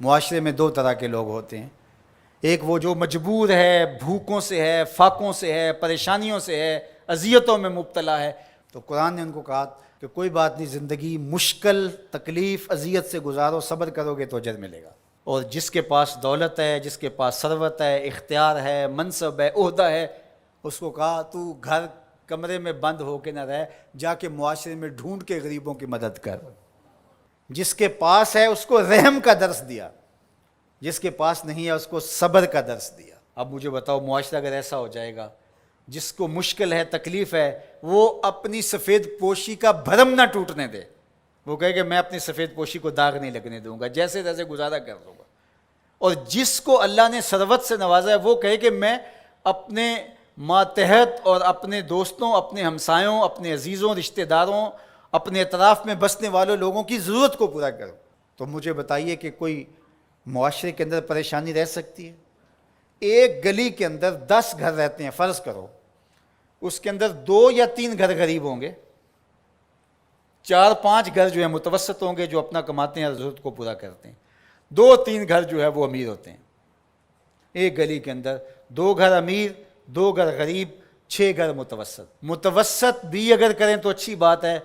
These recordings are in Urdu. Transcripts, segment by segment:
معاشرے میں دو طرح کے لوگ ہوتے ہیں، ایک وہ جو مجبور ہے، بھوکوں سے ہے، فاقوں سے ہے، پریشانیوں سے ہے، اذیتوں میں مبتلا ہے، تو قرآن نے ان کو کہا کہ کوئی بات نہیں، زندگی مشکل، تکلیف، اذیت سے گزارو، صبر کرو گے تو اجر ملے گا۔ اور جس کے پاس دولت ہے، جس کے پاس ثروت ہے، اختیار ہے، منصب ہے، عہدہ ہے، اس کو کہا تو گھر کمرے میں بند ہو کے نہ رہ، جا کے معاشرے میں ڈھونڈ کے غریبوں کی مدد کر۔ جس کے پاس ہے اس کو رحم کا درس دیا، جس کے پاس نہیں ہے اس کو صبر کا درس دیا۔ اب مجھے بتاؤ، معاشرہ اگر ایسا ہو جائے گا، جس کو مشکل ہے، تکلیف ہے، وہ اپنی سفید پوشی کا بھرم نہ ٹوٹنے دے، وہ کہے کہ میں اپنی سفید پوشی کو داغ نہیں لگنے دوں گا، جیسے تیسے گزارا کر دوں گا۔ اور جس کو اللہ نے ثروت سے نوازا ہے، وہ کہے کہ میں اپنے ماتحت اور اپنے دوستوں، اپنے ہمسایوں، اپنے عزیزوں، رشتہ داروں، اپنے اطراف میں بسنے والوں لوگوں کی ضرورت کو پورا کروں۔ تو مجھے بتائیے کہ کوئی معاشرے کے اندر پریشانی رہ سکتی ہے؟ ایک گلی کے اندر 10 گھر رہتے ہیں، فرض کرو اس کے اندر 2 یا 3 گھر غریب ہوں گے، 4-5 گھر جو ہیں متوسط ہوں گے، جو اپنا کماتے ہیں، ضرورت کو پورا کرتے ہیں، 2-3 گھر جو ہے وہ امیر ہوتے ہیں۔ ایک گلی کے اندر 2 گھر امیر، 2 گھر غریب، 6 گھر متوسط۔ متوسط بھی اگر کریں تو اچھی بات ہے،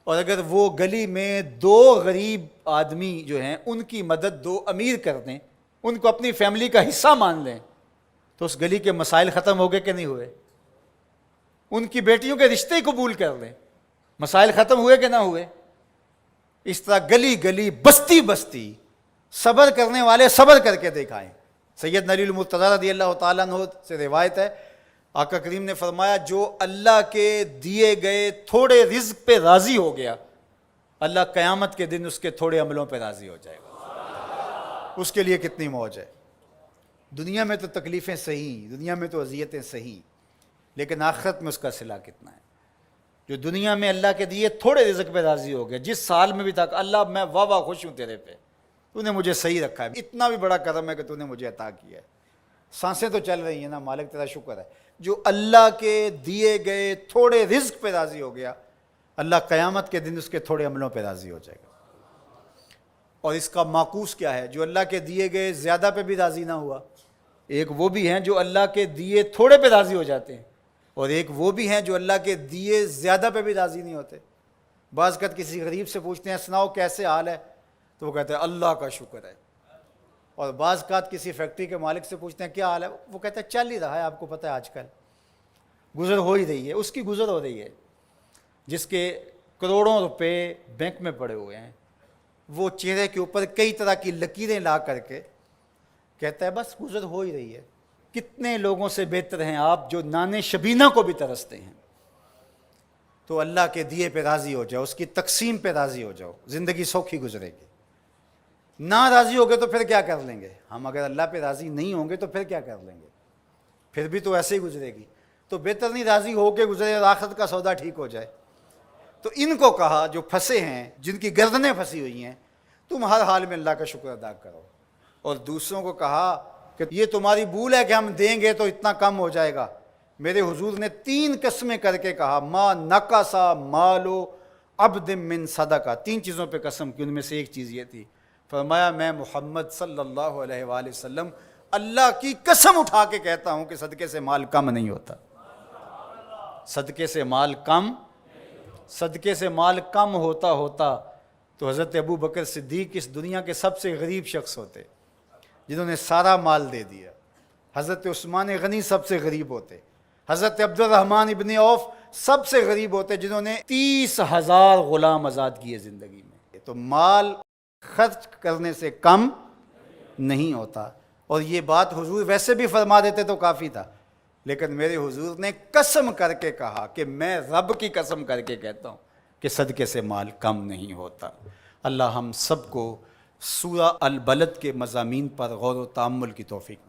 اور اگر وہ گلی میں 2 غریب آدمی جو ہیں ان کی مدد 2 امیر کر دیں، ان کو اپنی فیملی کا حصہ مان لیں، تو اس گلی کے مسائل ختم ہو گئے کہ نہیں ہوئے؟ ان کی بیٹیوں کے رشتے قبول کر لیں، مسائل ختم ہوئے کہ نہ ہوئے؟ اس طرح گلی گلی، بستی بستی، صبر کرنے والے صبر کر کے دکھائیں۔ سیدنا علی المرتضیٰ رضی اللہ تعالیٰ عنہ سے روایت ہے، آقا کریم نے فرمایا جو اللہ کے دیے گئے تھوڑے رزق پہ راضی ہو گیا، اللہ قیامت کے دن اس کے تھوڑے عملوں پہ راضی ہو جائے گا۔ اس کے لیے کتنی موج ہے۔ دنیا میں تو تکلیفیں صحیح، دنیا میں تو اذیتیں صحیح، لیکن آخرت میں اس کا صلہ کتنا ہے؟ جو دنیا میں اللہ کے دیے تھوڑے رزق پہ راضی ہو گیا، جس سال میں بھی تھا اللہ میں واہ واہ خوش ہوں تیرے پہ، تو نے مجھے صحیح رکھا ہے، اتنا بھی بڑا کرم ہے کہ تو نے مجھے عطا کیا ہے، سانسیں تو چل رہی ہیں نا، مالک تیرا شکر ہے۔ جو اللہ کے دیے گئے تھوڑے رزق پہ راضی ہو گیا، اللہ قیامت کے دن اس کے تھوڑے عملوں پہ راضی ہو جائے گا۔ اور اس کا معکوس کیا ہے؟ جو اللہ کے دیے گئے زیادہ پہ بھی راضی نہ ہوا، ایک وہ بھی ہیں جو اللہ کے دیے تھوڑے پہ راضی ہو جاتے ہیں، اور ایک وہ بھی ہیں جو اللہ کے دیے زیادہ پہ بھی راضی نہیں ہوتے۔ بعض وقت کسی غریب سے پوچھتے ہیں سناؤ کیسے حال ہے، تو وہ کہتے ہیں اللہ کا شکر ہے۔ اور بعض اوقات کسی فیکٹری کے مالک سے پوچھتے ہیں کیا حال ہے، وہ کہتا ہے چل ہی رہا ہے، آپ کو پتہ ہے آج کل گزر ہو ہی رہی ہے، اس کی گزر ہو رہی ہے۔ جس کے کروڑوں روپے بینک میں پڑے ہوئے ہیں، وہ چہرے کے اوپر کئی طرح کی لکیریں لا کر کے کہتا ہے بس گزر ہو ہی رہی ہے۔ کتنے لوگوں سے بہتر ہیں آپ جو نانے شبینہ کو بھی ترستے ہیں۔ تو اللہ کے دیے پہ راضی ہو جاؤ، اس کی تقسیم پہ راضی ہو جاؤ، زندگی سوکھی گزرے گی۔ نہ راضی ہو گئے تو پھر کیا کر لیں گے ہم؟ اگر اللہ پہ راضی نہیں ہوں گے تو پھر کیا کر لیں گے؟ پھر بھی تو ایسے ہی گزرے گی۔ تو بہتر نہیں راضی ہو کے گزرے اور آخرت کا سودا ٹھیک ہو جائے۔ تو ان کو کہا جو پھنسے ہیں، جن کی گردنیں پھنسی ہوئی ہیں، تم ہر حال میں اللہ کا شکر ادا کرو۔ اور دوسروں کو کہا کہ یہ تمہاری بھول ہے کہ ہم دیں گے تو اتنا کم ہو جائے گا۔ میرے حضور نے 3 قسمیں کر کے کہا ما نقصا مالو عبد من صدقہ، 3 چیزوں پہ قسم کی، ان میں سے ایک چیز یہ تھی، فرمایا میں محمد صلی اللہ علیہ وآلہ وسلم اللہ کی قسم اٹھا کے کہتا ہوں کہ صدقے سے مال کم نہیں ہوتا۔ صدقے سے مال کم، صدقے سے مال کم ہوتا تو حضرت ابو بکر صدیق اس دنیا کے سب سے غریب شخص ہوتے، جنہوں نے سارا مال دے دیا۔ حضرت عثمان غنی سب سے غریب ہوتے، حضرت عبد الرحمن ابن عوف سب سے غریب ہوتے، جنہوں نے 30,000 غلام آزاد کیے زندگی میں۔ تو مال خرچ کرنے سے کم نہیں ہوتا۔ اور یہ بات حضور ویسے بھی فرما دیتے تو کافی تھا، لیکن میرے حضور نے قسم کر کے کہا کہ میں رب کی قسم کر کے کہتا ہوں کہ صدقے سے مال کم نہیں ہوتا۔ اللہ ہم سب کو سورہ البلد کے مضامین پر غور و تأمل کی توفیق